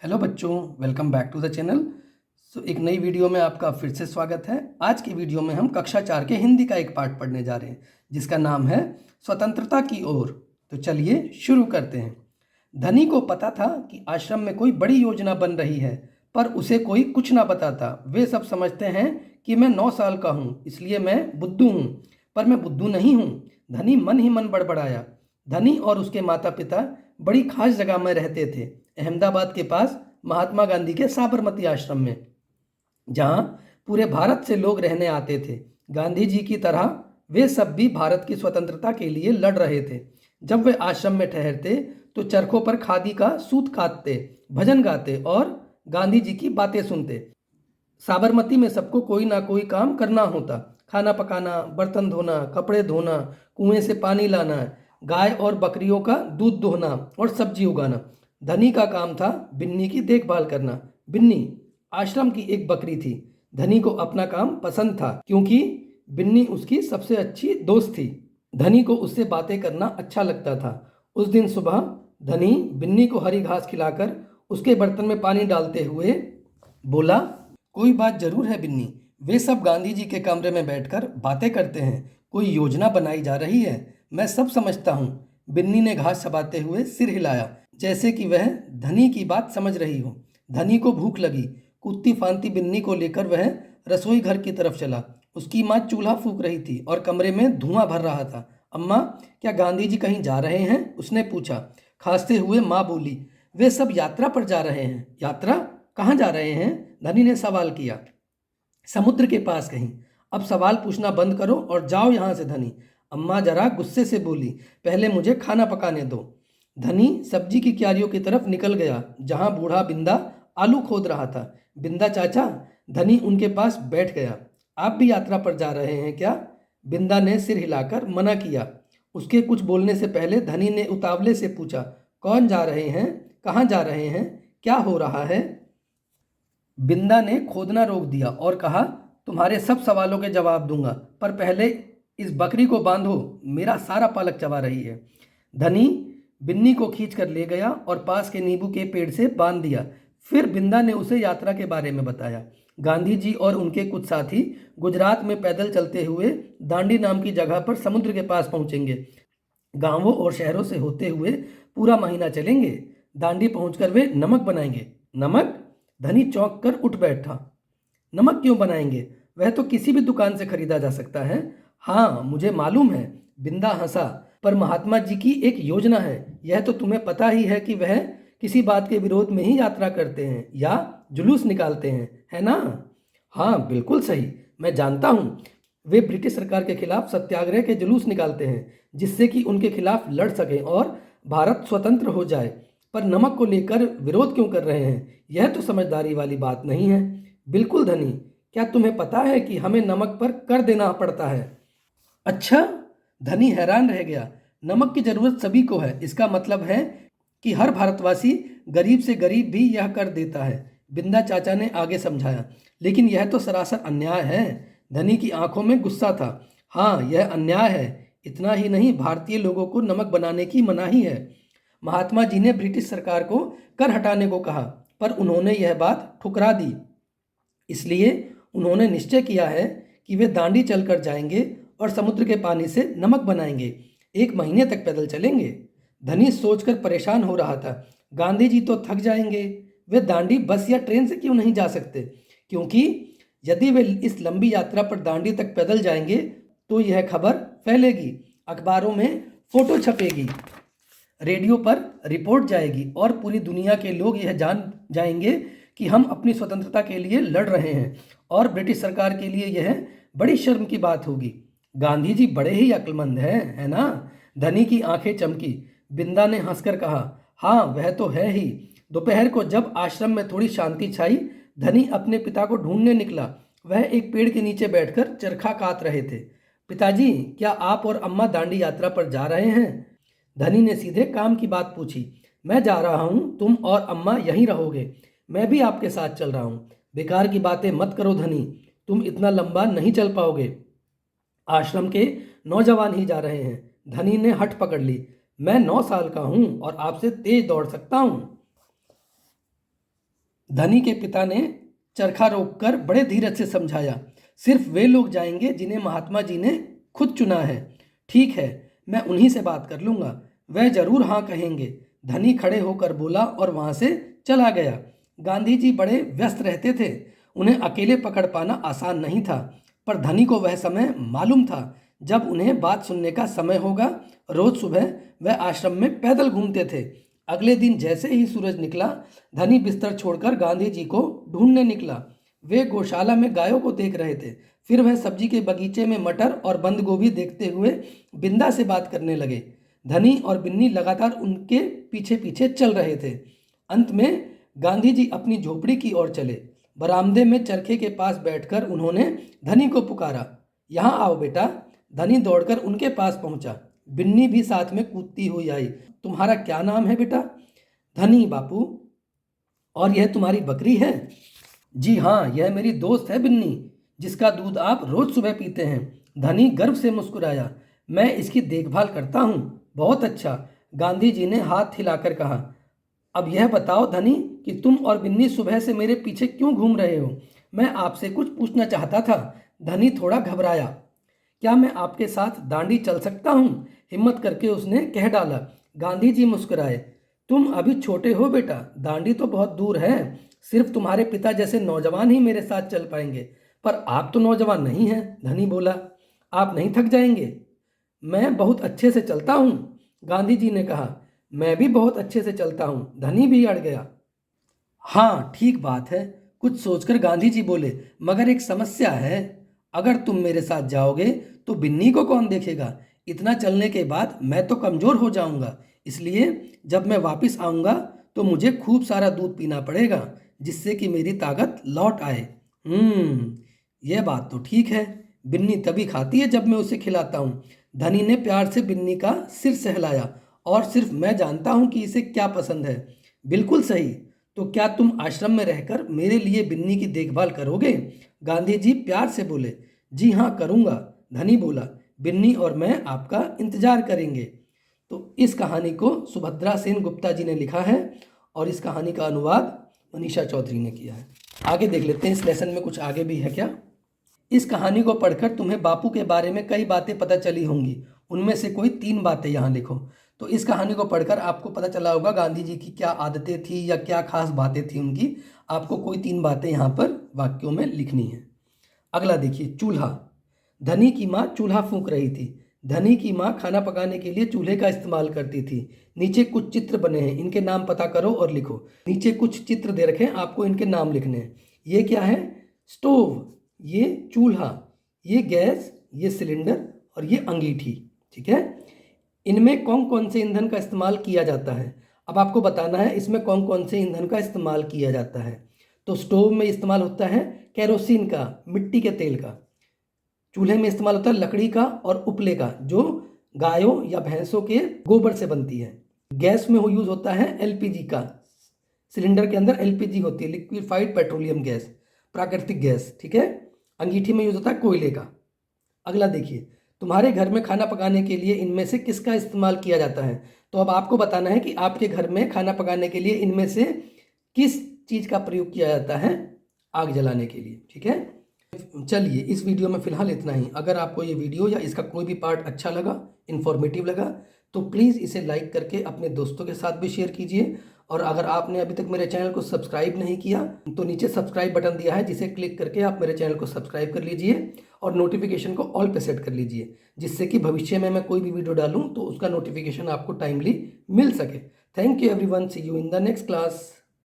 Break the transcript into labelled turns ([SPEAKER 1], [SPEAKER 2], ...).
[SPEAKER 1] Hello बच्चों, welcome back to the channel. एक नई वीडियो में आपका फिर से स्वागत है। आज की वीडियो में हम कक्षा 4 के हिंदी का एक पाठ पढ़ने जा रहे हैं जिसका नाम है स्वतंत्रता की ओर। तो चलिए शुरू करते हैं। धनी को पता था कि आश्रम में कोई बड़ी योजना बन रही है, पर उसे कोई कुछ ना बताता। वे सब समझते हैं कि मैं 9 साल का हूँ, इसलिए मैं बुद्धू हूँ, पर मैं बुद्धू नहीं हूँ। धनी मन ही मन बड़बड़ाया। धनी और उसके माता पिता बड़ी खास जगह में रहते थे, अहमदाबाद के पास महात्मा गांधी के साबरमती आश्रम में, जहां पूरे भारत से लोग रहने आते थे। गांधी जी की तरह वे सब भी भारत की स्वतंत्रता के लिए लड़ रहे थे। जब वे आश्रम में ठहरते तो चरखों पर खादी का सूत काटते, भजन गाते और गांधी जी की बातें सुनते। साबरमती में सबको कोई ना कोई काम करना होता। खाना पकाना, बर्तन धोना, कपड़े धोना, कुएं से पानी लाना, गाय और बकरियों का दूध दोहना और सब्जी उगाना। धनी का काम था बिन्नी की देखभाल करना। बिन्नी आश्रम की एक बकरी थी। धनी को अपना काम पसंद था क्योंकि बिन्नी उसकी सबसे अच्छी दोस्त थी। धनी को उससे बातें करना अच्छा लगता था। उस दिन सुबह धनी बिन्नी को हरी घास खिलाकर उसके बर्तन में पानी डालते हुए बोला, कोई बात जरूर है बिन्नी। वे सब गांधी जी के कमरे में बैठकर बातें करते हैं। कोई योजना बनाई जा रही है। मैं सब समझता हूँ। बिन्नी ने घास चबाते हुए सिर हिलाया, जैसे कि वह धनी की बात समझ रही हो। धनी को भूख लगी। कुत्ती फांती बिन्नी को लेकर वह रसोई घर की तरफ चला। उसकी माँ चूल्हा फूंक रही थी और कमरे में धुआं भर रहा था। अम्मा, क्या गांधी जी कहीं जा रहे हैं? उसने पूछा। खांसते हुए माँ बोली, वे सब यात्रा पर जा रहे हैं। यात्रा? कहाँ जा रहे हैं? धनी ने सवाल किया। समुद्र के पास कहीं। अब सवाल पूछना बंद करो और जाओ यहाँ से धनी। अम्मा जरा गुस्से से बोली, पहले मुझे खाना पकाने दो। धनी सब्जी की क्यारियों की तरफ निकल गया जहाँ बूढ़ा बिंदा आलू खोद रहा था। बिंदा चाचा, धनी उनके पास बैठ गया। आप भी यात्रा पर जा रहे हैं क्या? बिंदा ने सिर हिलाकर मना किया। उसके कुछ बोलने से पहले धनी ने उतावले से पूछा, कौन जा रहे हैं? कहाँ जा रहे हैं? क्या हो रहा है? बिंदा ने खोदना रोक दिया और कहा, तुम्हारे सब सवालों के जवाब दूंगा, पर पहले इस बकरी को बांधो, मेरा सारा पालक चबा रही है। धनी बिन्नी को खींच कर ले गया और पास के नींबू के पेड़ से बांध दिया। फिर बिंदा ने उसे यात्रा के बारे में बताया। गांधी जी और उनके कुछ साथी गुजरात में पैदल चलते हुए दांडी नाम की जगह पर समुद्र के पास पहुंचेंगे। गांवों और शहरों से होते हुए पूरा महीना चलेंगे। दांडी पहुंचकर वे नमक बनाएंगे। नमक? धनी चौंक कर उठ बैठा। नमक क्यों बनाएंगे? वह तो किसी भी दुकान से खरीदा जा सकता है। हाँ, मुझे मालूम है। बिंदा हंसा, पर महात्मा जी की एक योजना है। यह तो तुम्हें पता ही है कि वह किसी बात के विरोध में ही यात्रा करते हैं या जुलूस निकालते हैं, है ना? हाँ, बिल्कुल सही, मैं जानता हूँ। वे ब्रिटिश सरकार के खिलाफ सत्याग्रह के जुलूस निकालते हैं जिससे कि उनके खिलाफ लड़ सकें और भारत स्वतंत्र हो जाए। पर नमक को लेकर विरोध क्यों कर रहे हैं? यह तो समझदारी वाली बात नहीं है। बिल्कुल धनी, क्या तुम्हें पता है कि हमें नमक पर कर देना पड़ता है? अच्छा, धनी हैरान रह गया। नमक की जरूरत सभी को है, इसका मतलब है कि हर भारतवासी गरीब से गरीब भी यह कर देता है। बिंदा चाचा ने आगे समझाया, लेकिन यह तो सरासर अन्याय है। धनी की आंखों में गुस्सा था। हाँ, यह अन्याय है। इतना ही नहीं, भारतीय लोगों को नमक बनाने की मनाही है। महात्मा जी ने ब्रिटिश सरकार को कर हटाने को कहा, पर उन्होंने यह बात ठुकरा दी। इसलिए उन्होंने निश्चय किया है कि वे दांडी चलकर जाएंगे और समुद्र के पानी से नमक बनाएंगे। 1 महीने तक पैदल चलेंगे। धनी सोचकर परेशान हो रहा था। गांधी जी तो थक जाएंगे। वे दांडी बस या ट्रेन से क्यों नहीं जा सकते? क्योंकि यदि वे इस लंबी यात्रा पर दांडी तक पैदल जाएंगे तो यह खबर फैलेगी, अखबारों में फोटो छपेगी, रेडियो पर रिपोर्ट जाएगी और पूरी दुनिया के लोग यह जान जाएंगे कि हम अपनी स्वतंत्रता के लिए लड़ रहे हैं, और ब्रिटिश सरकार के लिए यह बड़ी शर्म की बात होगी। गांधी जी बड़े ही अक्लमंद हैं, है ना? धनी की आंखें चमकी। बिंदा ने हंसकर कहा, हाँ, वह तो है ही। दोपहर को जब आश्रम में थोड़ी शांति छाई, धनी अपने पिता को ढूंढने निकला। वह एक पेड़ के नीचे बैठकर चरखा कात रहे थे। पिताजी, क्या आप और अम्मा दांडी यात्रा पर जा रहे हैं? धनी ने सीधे काम की बात पूछी। मैं जा रहा हूँ, तुम और अम्मा यहीं रहोगे। मैं भी आपके साथ चल रहा हूँ। बेकार की बातें मत करो धनी, तुम इतना लंबा नहीं चल पाओगे। आश्रम के नौजवान ही जा रहे हैं। धनी ने हठ पकड़ ली। मैं 9 साल का हूँ और आपसे तेज दौड़ सकता हूँ। धनी के पिता ने चरखा रोककर बड़े धीरज से समझाया, सिर्फ वे लोग जाएंगे जिन्हें महात्मा जी ने खुद चुना है। ठीक है, मैं उन्हीं से बात कर लूँगा, वह जरूर हाँ कहेंगे। धनी खड़े होकर बोला और वहाँ से चला गया। गांधी जी बड़े व्यस्त रहते थे, उन्हें अकेले पकड़ पाना आसान नहीं था, पर धनी को वह समय मालूम था जब उन्हें बात सुनने का समय होगा। रोज सुबह वह आश्रम में पैदल घूमते थे। अगले दिन जैसे ही सूरज निकला, धनी बिस्तर छोड़कर गांधी जी को ढूंढने निकला। वे गौशाला में गायों को देख रहे थे। फिर वह सब्जी के बगीचे में मटर और बंद गोभी देखते हुए बिंदा से बात करने लगे। धनी और बिन्नी लगातार उनके पीछे पीछे चल रहे थे। अंत में गांधी जी अपनी झोपड़ी की ओर चले। बरामदे में चरखे के पास बैठकर उन्होंने धनी को पुकारा, यहाँ आओ बेटा। धनी दौड़कर उनके पास पहुंचा। बिन्नी भी साथ में कूदती हुई आई। तुम्हारा क्या नाम है बेटा? धनी बापू। और यह तुम्हारी बकरी है? जी हाँ, यह मेरी दोस्त है बिन्नी, जिसका दूध आप रोज सुबह पीते हैं। धनी गर्व से मुस्कुराया। मैं इसकी देखभाल करता हूँ। बहुत अच्छा, गांधी जी ने हाथ हिलाकर कहा। अब यह बताओ धनी कि तुम और बिन्नी सुबह से मेरे पीछे क्यों घूम रहे हो? मैं आपसे कुछ पूछना चाहता था। धनी थोड़ा घबराया। क्या मैं आपके साथ दांडी चल सकता हूँ? हिम्मत करके उसने कह डाला। गांधी जी मुस्कुराए। तुम अभी छोटे हो बेटा, दांडी तो बहुत दूर है। सिर्फ तुम्हारे पिता जैसे नौजवान ही मेरे साथ चल पाएंगे। पर आप तो नौजवान नहीं हैं, धनी बोला। आप नहीं थक जाएंगे? मैं बहुत अच्छे से चलता हूँ, गांधी जी ने कहा। मैं भी बहुत अच्छे से चलता हूँ, धनी भी अड़ गया। हाँ ठीक बात है, कुछ सोचकर गांधी जी बोले, मगर एक समस्या है। अगर तुम मेरे साथ जाओगे तो बिन्नी को कौन देखेगा? इतना चलने के बाद मैं तो कमज़ोर हो जाऊंगा। इसलिए जब मैं वापस आऊंगा तो मुझे खूब सारा दूध पीना पड़ेगा, जिससे कि मेरी ताकत लौट आए। यह बात तो ठीक है। बिन्नी तभी खाती है जब मैं उसे खिलाता हूँ। धनी ने प्यार से बिन्नी का सिर सहलाया। और सिर्फ मैं जानता हूँ कि इसे क्या पसंद है। बिल्कुल सही। तो क्या तुम आश्रम में रहकर मेरे लिए बिन्नी की देखभाल करोगे? गांधी जी प्यार से बोले। जी हाँ करूँगा, धनी बोला। बिन्नी और मैं आपका इंतजार करेंगे। तो इस कहानी को सुभद्रा सेन गुप्ता जी ने लिखा है और इस कहानी का अनुवाद मनीषा चौधरी ने किया है। आगे देख लेते हैं, इस लेसन में कुछ आगे भी है क्या। इस कहानी को पढ़कर तुम्हें बापू के बारे में कई बातें पता चली होंगी। उनमें से कोई 3 बातें यहाँ लिखो। तो इस कहानी को पढ़कर आपको पता चला होगा गांधी जी की क्या आदतें थी या क्या खास बातें थी उनकी। आपको कोई 3 बातें यहाँ पर वाक्यों में लिखनी है। अगला देखिए, चूल्हा। धनी की माँ चूल्हा फूंक रही थी। धनी की माँ खाना पकाने के लिए चूल्हे का इस्तेमाल करती थी। नीचे कुछ चित्र बने हैं, इनके नाम पता करो और लिखो। नीचे कुछ चित्र दे रखे हैं, आपको इनके नाम लिखने हैं। ये क्या है? स्टोव, ये चूल्हा, ये गैस, ये सिलेंडर और ये अंगीठी। ठीक है, इनमें कौन कौन से ईंधन का इस्तेमाल किया जाता है? अब आपको बताना है इसमें कौन कौन से ईंधन का इस्तेमाल किया जाता है। तो स्टोव में इस्तेमाल होता है केरोसिन का, मिट्टी के तेल का। चूल्हे में इस्तेमाल होता है लकड़ी का और उपले का, जो गायों या भैंसों के गोबर से बनती है। गैस में यूज होता है एलपीजी का। सिलेंडर के अंदर एलपीजी होती है, लिक्विफाइड पेट्रोलियम गैस, प्राकृतिक गैस। ठीक है। अंगीठी में यूज होता है कोयले का। अगला देखिए, तुम्हारे घर में खाना पकाने के लिए इनमें से किसका इस्तेमाल किया जाता है? तो अब आपको बताना है कि आपके घर में खाना पकाने के लिए इनमें से किस चीज़ का प्रयोग किया जाता है आग जलाने के लिए। ठीक है, चलिए इस वीडियो में फ़िलहाल इतना ही। अगर आपको ये वीडियो या इसका कोई भी पार्ट अच्छा लगा, इन्फॉर्मेटिव लगा, तो प्लीज़ इसे लाइक करके अपने दोस्तों के साथ भी शेयर कीजिए। और अगर आपने अभी तक मेरे चैनल को सब्सक्राइब नहीं किया तो नीचे सब्सक्राइब बटन दिया है, जिसे क्लिक करके आप मेरे चैनल को सब्सक्राइब कर लीजिए और नोटिफिकेशन को ऑल पे सेट कर लीजिए, जिससे कि भविष्य में मैं कोई भी वीडियो डालूं तो उसका नोटिफिकेशन आपको टाइमली मिल सके। Thank you everyone, see you in the next class.